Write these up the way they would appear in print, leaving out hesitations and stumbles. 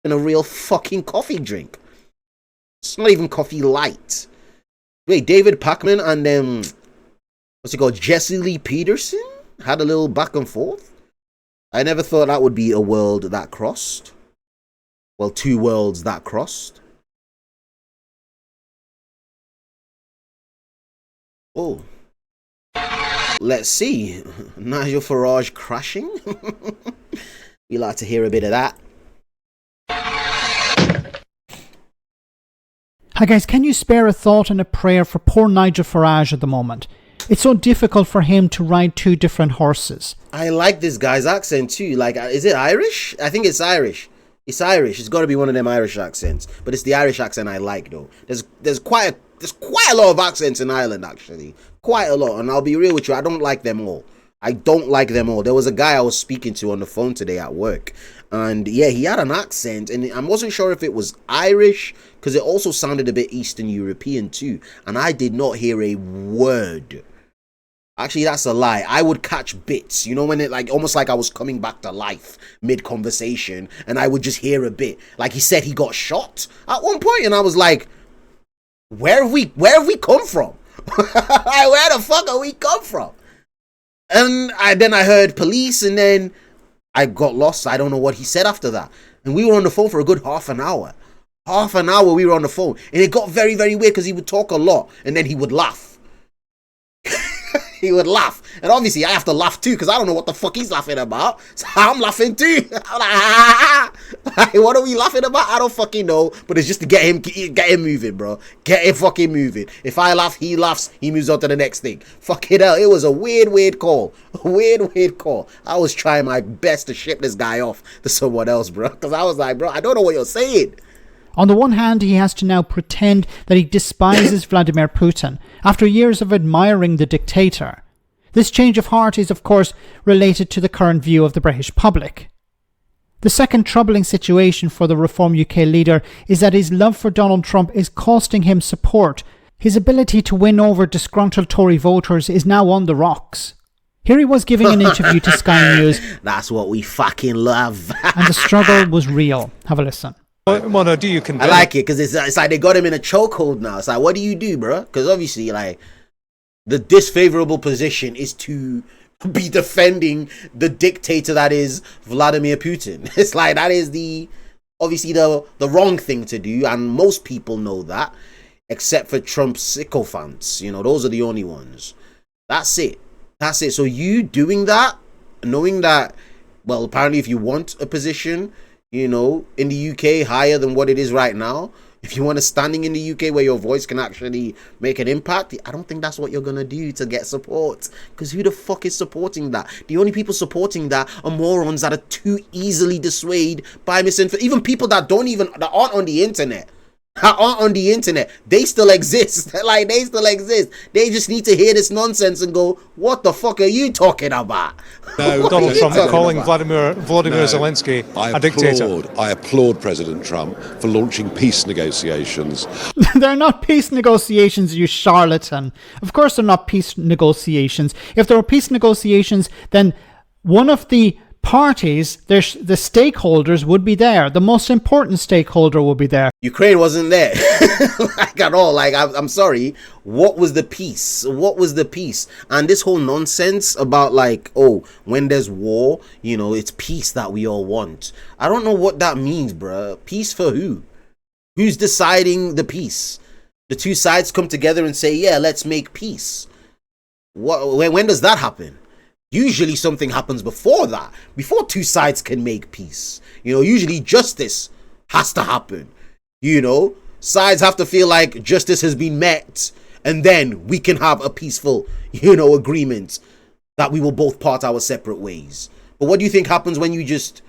in a real fucking coffee drink. It's not even coffee light. Wait, David Pacman and what's it called? Jesse Lee Peterson had a little back and forth. I never thought that would be a world that crossed. Well, two worlds that crossed. Oh. Let's see. Nigel Farage crashing. We like to hear a bit of that. Hi guys, can you spare a thought and a prayer for poor Nigel Farage at the moment? It's so difficult for him to ride two different horses. I like this guy's accent too. Like, is it Irish? I think it's Irish. It's Irish. It's got to be one of them Irish accents. But it's the Irish accent I like though. There's quite a lot of accents in Ireland actually. Quite a lot. And I'll be real with you, I don't like them all. I don't like them all. There was a guy I was speaking to on the phone today at work. And yeah, he had an accent. And I wasn't sure if it was Irish, because it also sounded a bit Eastern European too. And I did not hear a word. Actually, that's a lie. I would catch bits, you know, when it like almost like I was coming back to life mid-conversation. And I would just hear a bit. Like he said he got shot at one point. And I was like, where have we come from? Where the fuck are we come from? And then I heard police, and then I got lost. I don't know what he said after that. And we were on the phone for a good half an hour. Half an hour we were on the phone. And it got very, very weird because he would talk a lot and then he would laugh. He would laugh. And obviously I have to laugh too because I don't know what the fuck he's laughing about. So I'm laughing too. I'm like, ah. Like, what are we laughing about? I don't fucking know. But it's just to get him moving, bro. Get him fucking moving. If I laugh, he laughs. He moves on to the next thing. Fucking hell. It was a weird call. A weird call. I was trying my best to ship this guy off to someone else, bro. Because I was like, bro, I don't know what you're saying. On the one hand, he has to now pretend that he despises Vladimir Putin after years of admiring the dictator. This change of heart is, of course, related to the current view of the British public. The second troubling situation for the Reform UK leader is that his love for Donald Trump is costing him support. His ability to win over disgruntled Tory voters is now on the rocks. Here he was giving an interview to Sky News. That's what we fucking love. And the struggle was real. Have a listen. Mono, do you I like it because it's like they got him in a chokehold now. It's like, what do you do, bro? Because obviously, like, the disfavorable position is to be defending the dictator that is Vladimir Putin. It's like that is obviously the wrong thing to do, and most people know that, except for Trump's sycophants. You know, those are the only ones. That's it. So you doing that, knowing that, well, apparently if you want a position, you know, in the UK higher than what it is right now, if you want a standing in the UK where your voice can actually make an impact, I don't think that's what you're going to do to get support. Because who the fuck is supporting that? The only people supporting that are morons that are too easily dissuaded by misinformation. Even people that aren't on the internet. They still exist. Like, they still exist. They just need to hear this nonsense and go, what the fuck are you talking about? No, Donald Trump calling Vladimir Zelensky a dictator. I applaud President Trump for launching peace negotiations. They're not peace negotiations, you charlatan. Of course they're not peace negotiations. If there were peace negotiations, then one of the parties, the stakeholders would be there. The most important stakeholder would be there. Ukraine wasn't there. Like at all. Like, I'm sorry. What was the peace? And this whole nonsense about like, oh, when there's war, you know, it's peace that we all want. I don't know what that means, bruh. Peace for who? Who's deciding the peace? The two sides come together and say, yeah, let's make peace. When does that happen? Usually something happens before that, before two sides can make peace. You know, usually justice has to happen. You know, sides have to feel like justice has been met, and then we can have a peaceful, you know, agreement that we will both part our separate ways. But what do you think happens when you just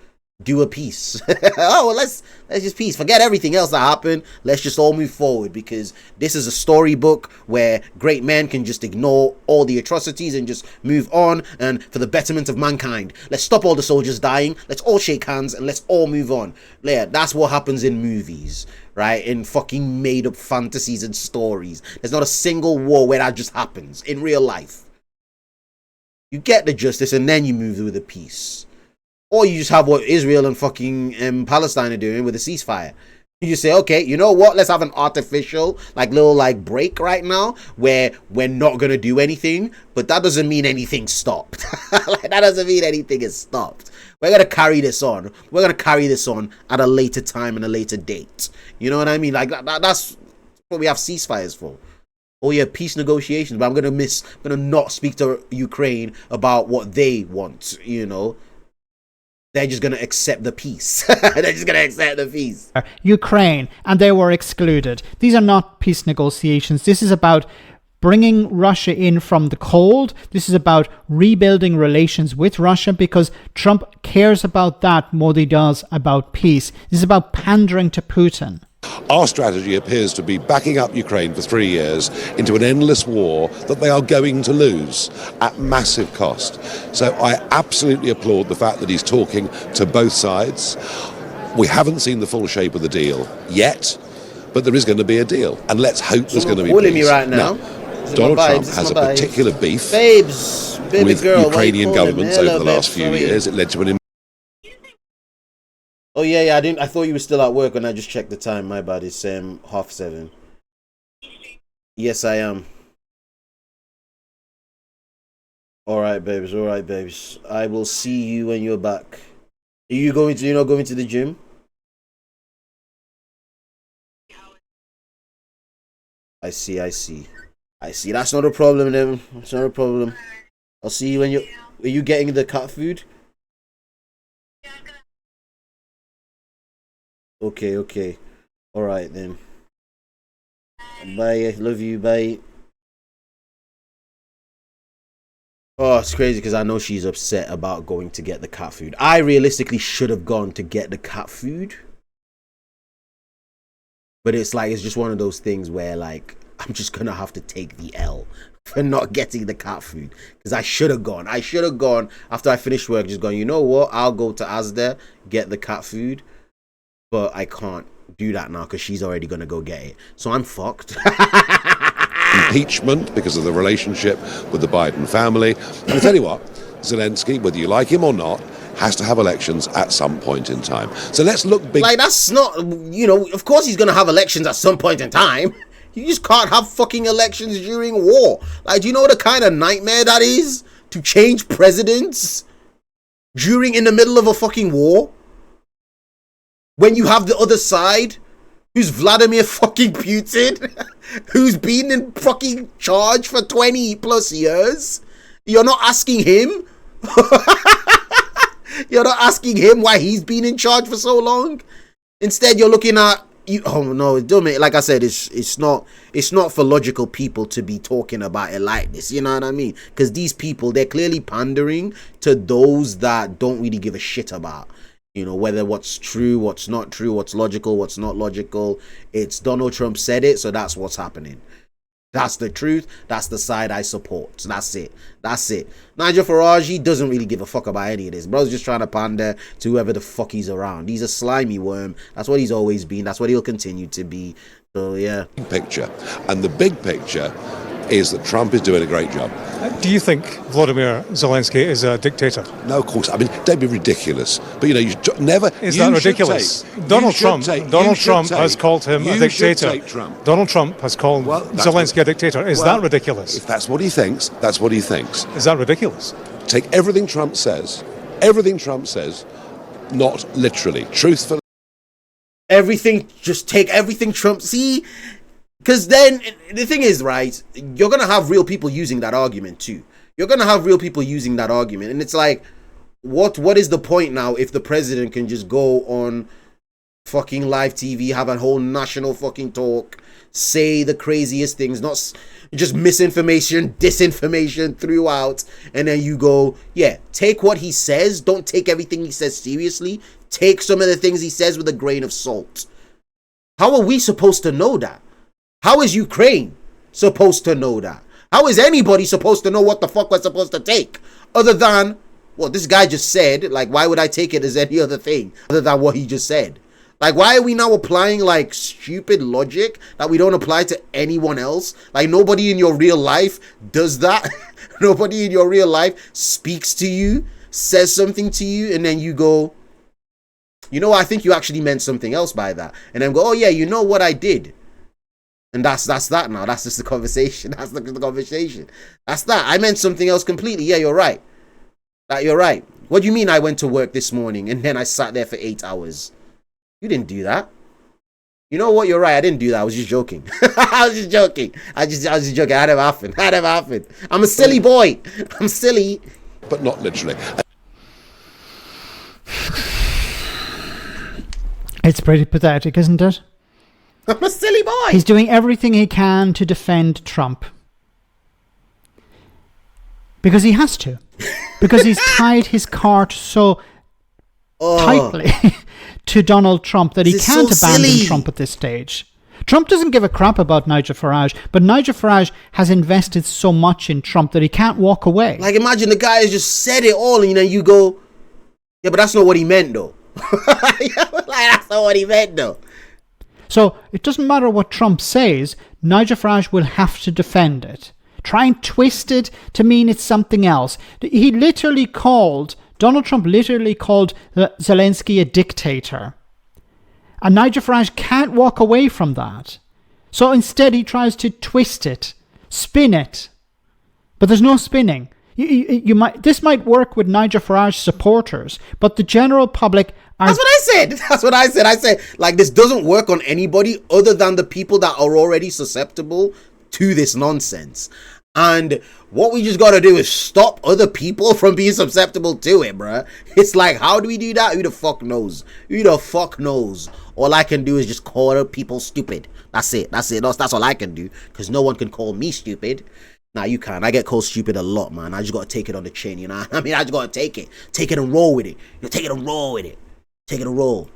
do a peace? Oh, well, let's just peace. Forget everything else that happened. Let's just all move forward, because this is a storybook where great men can just ignore all the atrocities and just move on, and for the betterment of mankind, let's stop all the soldiers dying. Let's all shake hands and let's all move on. Yeah, that's what happens in movies, right? In fucking made up fantasies and stories. There's not a single war where that just happens in real life. You get the justice and then you move with the peace. Or you just have what Israel and fucking Palestine are doing with a ceasefire. You just say, okay, you know what? Let's have an artificial, little break right now where we're not gonna do anything, but that doesn't mean anything stopped. That doesn't mean anything is stopped. We're gonna carry this on. We're gonna carry this on at a later time and a later date. You know what I mean? That's what we have ceasefires for. Oh yeah, peace negotiations. But I'm gonna not speak to Ukraine about what they want. You know. They're just going to accept the peace. They're just going to accept the peace. Ukraine, and they were excluded. These are not peace negotiations. This is about bringing Russia in from the cold. This is about rebuilding relations with Russia because Trump cares about that more than he does about peace. This is about pandering to Putin. Our strategy appears to be backing up Ukraine for 3 years into an endless war that they are going to lose at massive cost. So I absolutely applaud the fact that he's talking to both sides. We haven't seen the full shape of the deal yet, but there is going to be a deal. And let's hope there's going to be peace. Calling me right now. Donald Trump has a particular beef with Ukrainian governments over the last few years. It led to an Oh yeah, I thought you were still at work when I just checked the time. My bad. It's 7:30. Yes, I am. All right, babes. I will see you when you're back. You're not going to the gym? I see. That's not a problem, then. That's not a problem. I'll see you when are you getting the cat food? Okay. All right then. Bye. I love you. Bye. Oh, it's crazy because I know she's upset about going to get the cat food. I realistically should have gone to get the cat food. But it's just one of those things where I'm just going to have to take the L for not getting the cat food. Because I should have gone. After I finished work, just going, you know what? I'll go to Asda, get the cat food. But I can't do that now because she's already going to go get it. So I'm fucked. Impeachment because of the relationship with the Biden family. And I tell you what, Zelensky, whether you like him or not, has to have elections at some point in time. So let's look big. That's not, of course he's going to have elections at some point in time. You just can't have fucking elections during war. Do you know the kind of nightmare that is? To change presidents in the middle of a fucking war? When you have the other side, who's Vladimir fucking Putin, who's been in fucking charge for 20 plus years, you're not asking him. You're not asking him why he's been in charge for so long. Instead, you're looking at you. Oh no, don't make, like I said, it's not for logical people to be talking about it like this. You know what I mean? Because these people, they're clearly pandering to those that don't really give a shit about. Whether what's true, what's not true, what's logical, what's not logical. It's Donald Trump said it, so that's what's happening. That's the truth. That's the side I support. So that's it. Nigel Farage, he doesn't really give a fuck about any of this. Bro's just trying to pander to whoever the fuck he's around. He's a slimy worm. That's what he's always been. That's what he'll continue to be. So, yeah. Picture. And the big picture is that Trump is doing a great job. Do you think Volodymyr Zelensky is a dictator? No, of course. I mean, don't be ridiculous. But you never. Is that ridiculous? Donald Trump has called him a dictator. Donald Trump has called Zelensky a dictator. Is that ridiculous? If that's what he thinks, that's what he thinks. Is that ridiculous? Take everything Trump says, not literally, truthfully. Just take everything Trump. See. Because then, the thing is, right, you're going to have real people using that argument too. And it's what is the point now if the president can just go on fucking live TV, have a whole national fucking talk, say the craziest things, not just misinformation, disinformation throughout, and then you go, yeah, take what he says, don't take everything he says seriously, take some of the things he says with a grain of salt. How are we supposed to know that? How is Ukraine supposed to know that? How is anybody supposed to know what the fuck we're supposed to take? Other than, this guy just said, why would I take it as any other thing other than what he just said? Why are we now applying, stupid logic that we don't apply to anyone else? Nobody in your real life does that. Nobody in your real life speaks to you says something to you, and then you go, you know, I think you actually meant something else by that. And then go, oh yeah, you know what I did. And that's that now. That's just the conversation. That's the conversation. That's that. I meant something else completely. Yeah, you're right. You're right. What do you mean I went to work this morning and then I sat there for 8 hours? You didn't do that. You know what? You're right. I didn't do that. I was just joking. I was just joking. I was just joking. I never happened. I'm a silly boy. I'm silly. But not literally. It's pretty pathetic, isn't it? I'm a silly boy. He's doing everything he can to defend Trump. Because he has to. Because he's tied his cart so tightly to Donald Trump that he can't abandon Trump at this stage. Trump doesn't give a crap about Nigel Farage, but Nigel Farage has invested so much in Trump that he can't walk away. Like, imagine the guy has just said it all, and then you go, yeah, but that's not what he meant, though. That's not what he meant, though. So it doesn't matter what Trump says, Nigel Farage will have to defend it. Try and twist it to mean it's something else. Donald Trump literally called Zelensky a dictator. And Nigel Farage can't walk away from that. So instead he tries to twist it, spin it. But there's no spinning. This might work with Nigel Farage supporters, but the general public are... That's what I said. I said, like, this doesn't work on anybody other than the people that are already susceptible to this nonsense. And what we just got to do is stop other people from being susceptible to it, bruh. It's like, how do we do that? Who the fuck knows? All I can do is just call people stupid. That's it. That's all I can do, because no one can call me stupid. Nah, you can. I get called stupid a lot, man. I just got to take it on the chin, you know? I mean, I just got to take it. Take it and roll with it. Take it and roll.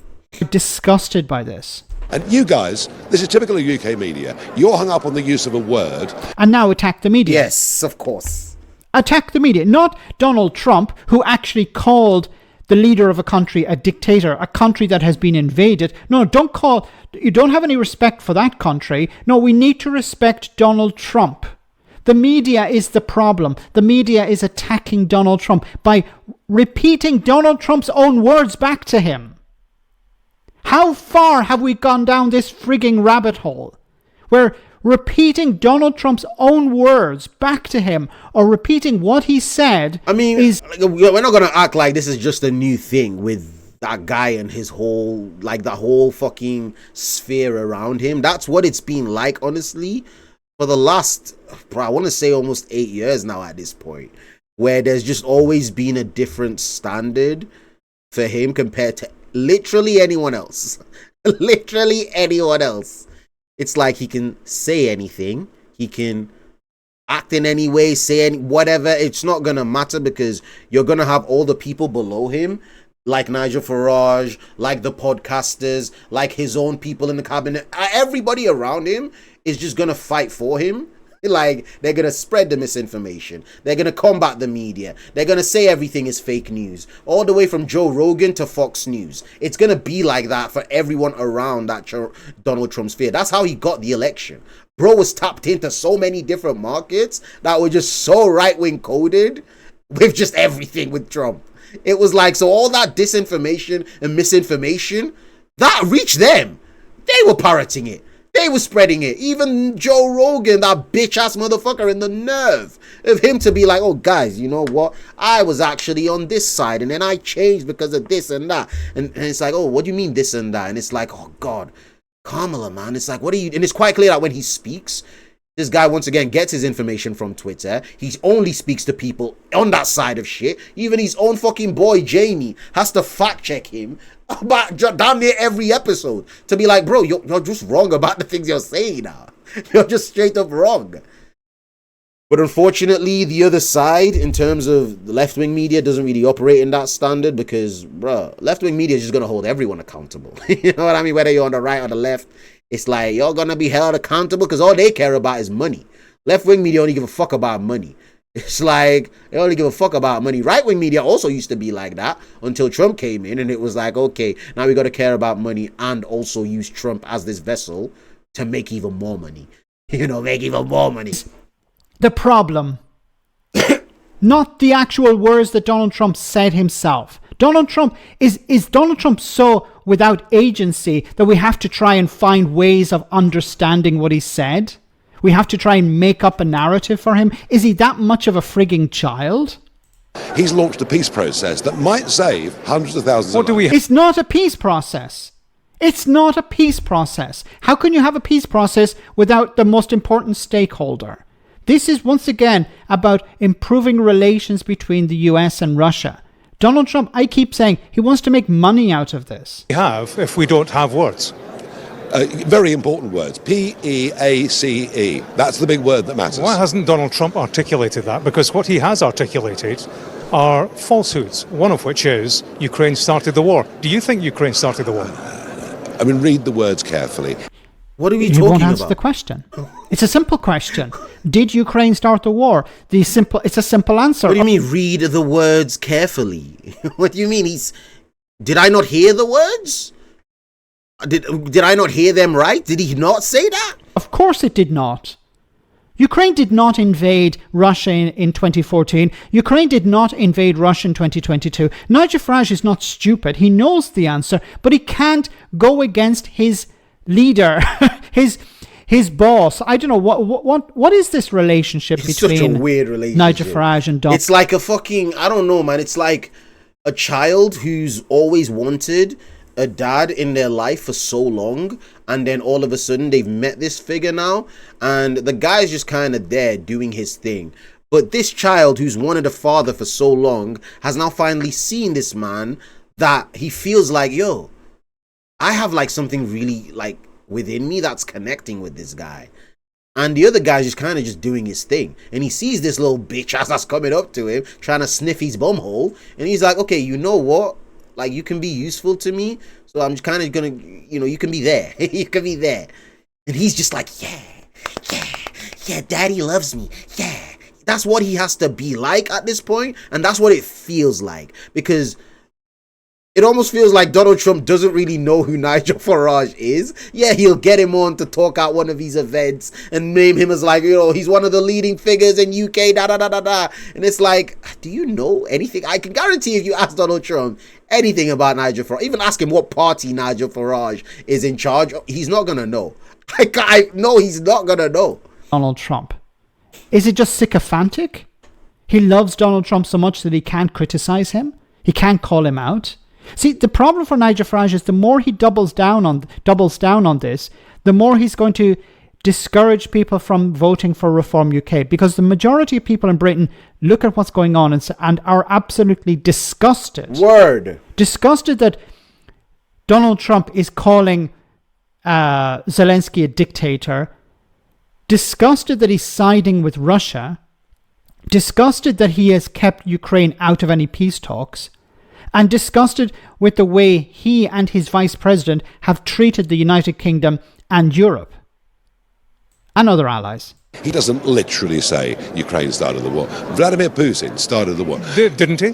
Disgusted by this. And you guys, this is typical of UK media. You're hung up on the use of a word. And now attack the media. Yes, of course. Attack the media. Not Donald Trump, who actually called the leader of a country a dictator, a country that has been invaded. No, you don't have any respect for that country. No, we need to respect Donald Trump. The media is the problem. The media is attacking Donald Trump by repeating Donald Trump's own words back to him. How far have we gone down this frigging rabbit hole? Where repeating Donald Trump's own words back to him, or repeating what he said, we're not going to act like this is just a new thing with that guy and his whole, like, the whole fucking sphere around him. That's what it's been like, honestly, for the last, I want to say almost 8 years now at this point, where there's just always been a different standard for him compared to literally anyone else. It's like he can say anything, he can act in any way, say whatever. It's not gonna matter, because you're gonna have all the people below him, like Nigel Farage, like the podcasters, like his own people in the cabinet. Everybody around him is just gonna fight for him. Like, they're gonna spread the misinformation, they're gonna combat the media, they're gonna say everything is fake news, all the way from Joe Rogan to Fox News. It's gonna be like that for everyone around that Donald Trump sphere. That's how he got the election. Bro was tapped into so many different markets that were just so right-wing coded with just everything with Trump. It was like, so all that disinformation and misinformation that reached them, they were parroting it. They were spreading it. Even Joe Rogan, that bitch-ass motherfucker, and the nerve of him to be like, oh, guys, you know what? I was actually on this side, and then I changed because of this and that. And it's like, oh, what do you mean this and that? And it's like, oh, God, Kamala, man. It's like, what are you... And it's quite clear that when he speaks, this guy, once again, gets his information from Twitter. He only speaks to people on that side of shit. Even his own fucking boy, Jamie, has to fact-check him about damn near every episode to be like, bro, you're just wrong about the things you're saying now. You're just straight up wrong. But unfortunately, the other side, in terms of the left-wing media, doesn't really operate in that standard, because, bro, left-wing media is just going to hold everyone accountable. You know what I mean? Whether you're on the right or the left, it's like, you're going to be held accountable because all they care about is money. Left-wing media only give a fuck about money. It's like, they only give a fuck about money. Right-wing media also used to be like that until Trump came in, and it was like, okay, now we got to care about money and also use Trump as this vessel to make even more money. Make even more money. The problem not the actual words that Donald Trump said himself. Donald Trump is Donald Trump so without agency that we have to try and find ways of understanding what he said? We have to try and make up a narrative for him? Is he that much of a frigging child? He's launched a peace process that might save hundreds of thousands of lives. It's not a peace process. It's not a peace process. How can you have a peace process without the most important stakeholder? This is once again about improving relations between the US and Russia. Donald Trump, I keep saying, he wants to make money out of this. We have if we don't have words. Very important words. P-E-A-C-E. That's the big word that matters. Why hasn't Donald Trump articulated that? Because what he has articulated are falsehoods, one of which is Ukraine started the war. Do you think Ukraine started the war? I mean, read the words carefully. What are we He talking won't answer about? the question. It's a simple question. Did Ukraine start the war? It's a simple answer. What do you mean, read the words carefully? What do you mean? Did I not hear the words? Did I not hear them right? Did he not say that? Of course it did not. Ukraine did not invade Russia in 2014. Ukraine did not invade Russia in 2022. Nigel Farage is not stupid. He knows the answer, but he can't go against his leader, his boss. I don't know what is this relationship It's between such a weird relationship. Nigel Farage and Donald. It's like a fucking, I don't know, man. It's like a child who's always wanted a dad in their life for so long, and then all of a sudden they've met this figure now, and the guy's just kind of there doing his thing. But this child who's wanted a father for so long has now finally seen this man that he feels like, yo, I have like something really like within me that's connecting with this guy. And the other guy's just kind of just doing his thing. And he sees this little bitch ass that's coming up to him, trying to sniff his bumhole. And he's like, okay, you know what? Like, you can be useful to me. So I'm just kind of going to, you can be there. You can be there. And he's just like, yeah, daddy loves me. Yeah. That's what he has to be like at this point. And that's what it feels like. Because it almost feels like Donald Trump doesn't really know who Nigel Farage is. Yeah, he'll get him on to talk at one of these events and name him as like, he's one of the leading figures in UK, da-da-da-da-da. And it's like, do you know anything? I can guarantee if you ask Donald Trump anything about Nigel Farage, even ask him what party Nigel Farage is in charge, he's not going to know. I know he's not going to know. Donald Trump. Is it just sycophantic? He loves Donald Trump so much that he can't criticize him. He can't call him out. See, the problem for Nigel Farage is the more he doubles down on this, the more he's going to discourage people from voting for Reform UK, because the majority of people in Britain look at what's going on and are absolutely disgusted. Disgusted that Donald Trump is calling Zelensky a dictator, disgusted that he's siding with Russia, disgusted that he has kept Ukraine out of any peace talks, and disgusted with the way he and his vice president have treated the United Kingdom and Europe and other allies. He doesn't literally say Ukraine started the war. Vladimir Putin started the war. Didn't he?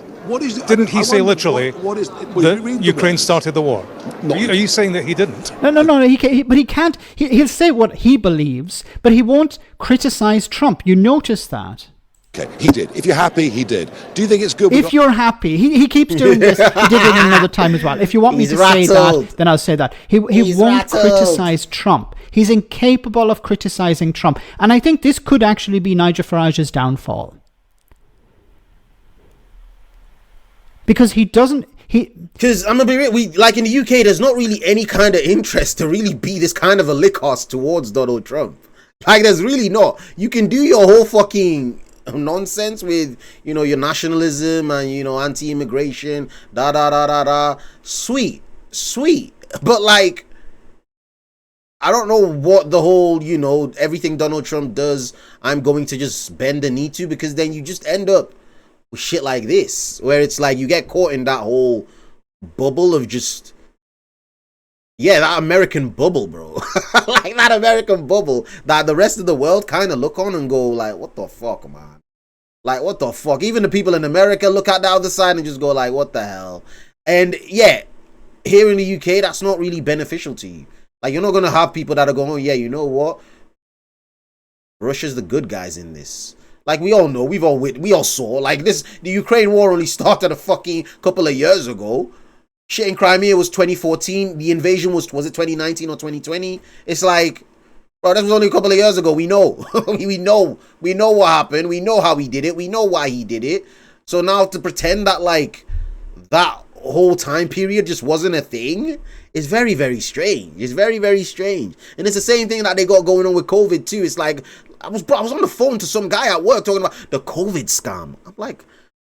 Didn't he say literally that Ukraine started the war? Are you saying that he didn't? No. He can't. He'll say what he believes, but he won't criticize Trump. You notice that. Okay, he did. If you're happy, he did. Do you think it's good? If you're happy, he keeps doing this. He did it another time as well. If you want me to say that, then I'll say that. He won't criticize Trump. He's incapable of criticizing Trump. And I think this could actually be Nigel Farage's downfall. Because he doesn't... Because I'm gonna be real, like in the UK, there's not really any kind of interest to really be this kind of a lick-ass towards Donald Trump. Like, there's really not. You can do your whole fucking nonsense with, your nationalism and, anti-immigration, sweet. But, like, I don't know what the whole, everything Donald Trump does, I'm going to just bend the knee to, because then you just end up with shit like this, where it's like you get caught in that whole bubble of just, that American bubble, bro. Like that American bubble that the rest of the world kind of look on and go like, what the fuck, man? Like, what the fuck? Even the people in America look at the other side and just go like, what the hell? And yeah, here in the UK, that's not really beneficial to you. Like, you're not going to have people that are going, oh yeah, you know what? Russia's the good guys in this. Like, we all know, we all saw, like, the Ukraine war only started a fucking couple of years ago. Shit in Crimea was 2014. The invasion was it 2019 or 2020? It's like, bro, that was only a couple of years ago. We know. we know what happened. We know how he did it. We know why he did it. So now to pretend that, like, that whole time period just wasn't a thing is very, very strange. It's very, very strange. And it's the same thing that they got going on with COVID too. It's like, I was on the phone to some guy at work talking about the COVID scam. I'm like,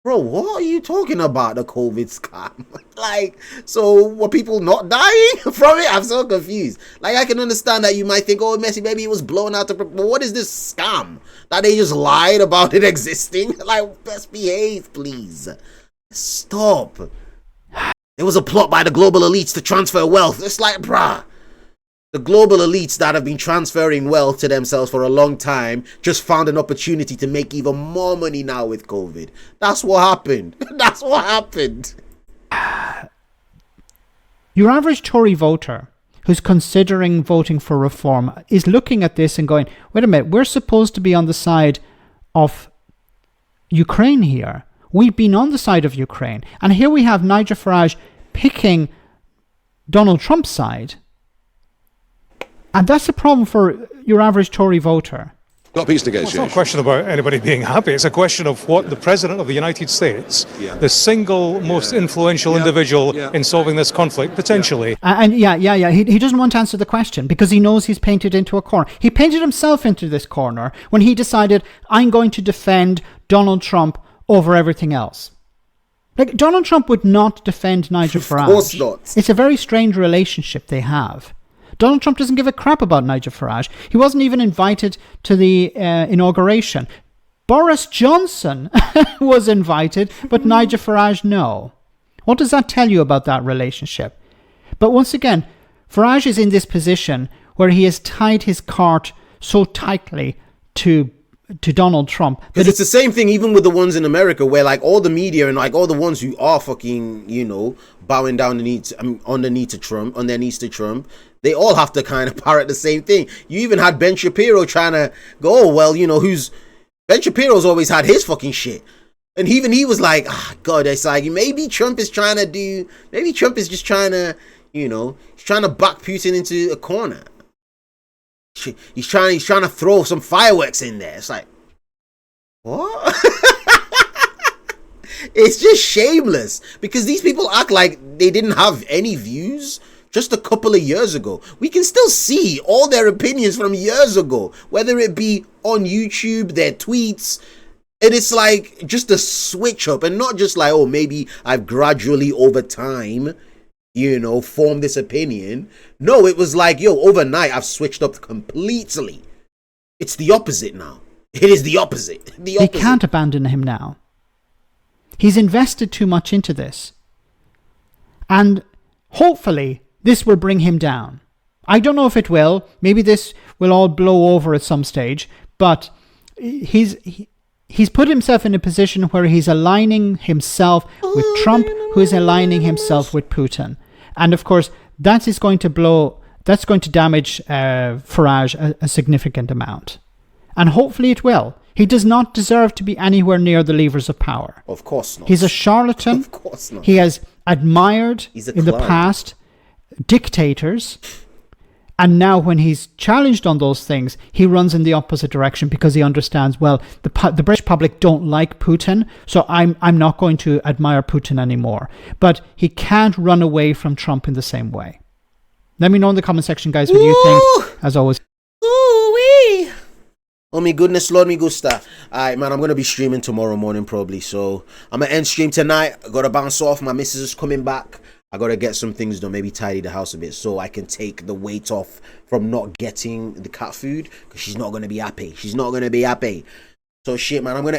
bro, what are you talking about, the COVID scam? Like, so were people not dying from it? I'm so confused. Like, I can understand that you might think, oh, Messi, maybe it was blown out. But what is this scam? That they just lied about it existing? Like, best behave, please. Stop. It was a plot by the global elites to transfer wealth. It's like, bruh. The global elites that have been transferring wealth to themselves for a long time just found an opportunity to make even more money now with COVID. That's what happened. That's what happened. Your average Tory voter who's considering voting for reform is looking at this and going, wait a minute, we're supposed to be on the side of Ukraine here. We've been on the side of Ukraine. And here we have Nigel Farage picking Donald Trump's side. And that's a problem for your average Tory voter. Got peace It's negotiation. not a question about anybody being happy. It's a question of what the President of the United States, the single most influential individual in solving this conflict, potentially. He doesn't want to answer the question because he knows he's painted into a corner. He painted himself into this corner when he decided, I'm going to defend Donald Trump over everything else. Like, Donald Trump would not defend Nigel Farage. Of course not. It's a very strange relationship they have. Donald Trump doesn't give a crap about Nigel Farage. He wasn't even invited to the inauguration. Boris Johnson was invited, but Nigel Farage, no. What does that tell you about that relationship? But once again, Farage is in this position where he has tied his cart so tightly to Donald Trump. Because it's the same thing even with the ones in America where, like, all the media and, like, all the ones who are fucking, you know, bowing down on their knees to Trump, they all have to kind of parrot the same thing. You even had Ben Shapiro trying to go, oh, well, you know, Ben Shapiro's always had his fucking shit. And even he was like, God, it's like, maybe Trump is just trying to, you know, he's trying to back Putin into a corner. He's trying to throw some fireworks in there. It's like, what? It's just shameless because these people act like they didn't have any views just a couple of years ago. We can still see all their opinions from years ago, whether it be on YouTube, their tweets. And it's like just a switch up, and not just like, oh, maybe I've gradually over time, you know, formed this opinion. No, it was like, yo, overnight I've switched up completely. It's the opposite now. It is the opposite. They can't abandon him now. He's invested too much into this. And hopefully this will bring him down. I don't know if it will. Maybe this will all blow over at some stage. But he's put himself in a position where he's aligning himself with Trump, who is aligning himself with Putin. And of course, that's going to damage Farage a significant amount. And hopefully it will. He does not deserve to be anywhere near the levers of power. Of course not. He's a charlatan. Of course not. He has admired in the past dictators. And now when he's challenged on those things, he runs in the opposite direction because he understands, well, the British public don't like Putin, so I'm not going to admire Putin anymore. But he can't run away from Trump in the same way. Let me know in the comment section, guys, what you think. As always. Ooh-wee. Oh my goodness, Lord me gusta. Alright, man, I'm going to be streaming tomorrow morning probably. So I'm going to end stream tonight. I got to bounce off. My missus is coming back. I got to get some things done, maybe tidy the house a bit so I can take the weight off from not getting the cat food because she's not going to be happy. She's not going to be happy. So shit, man, I'm going to end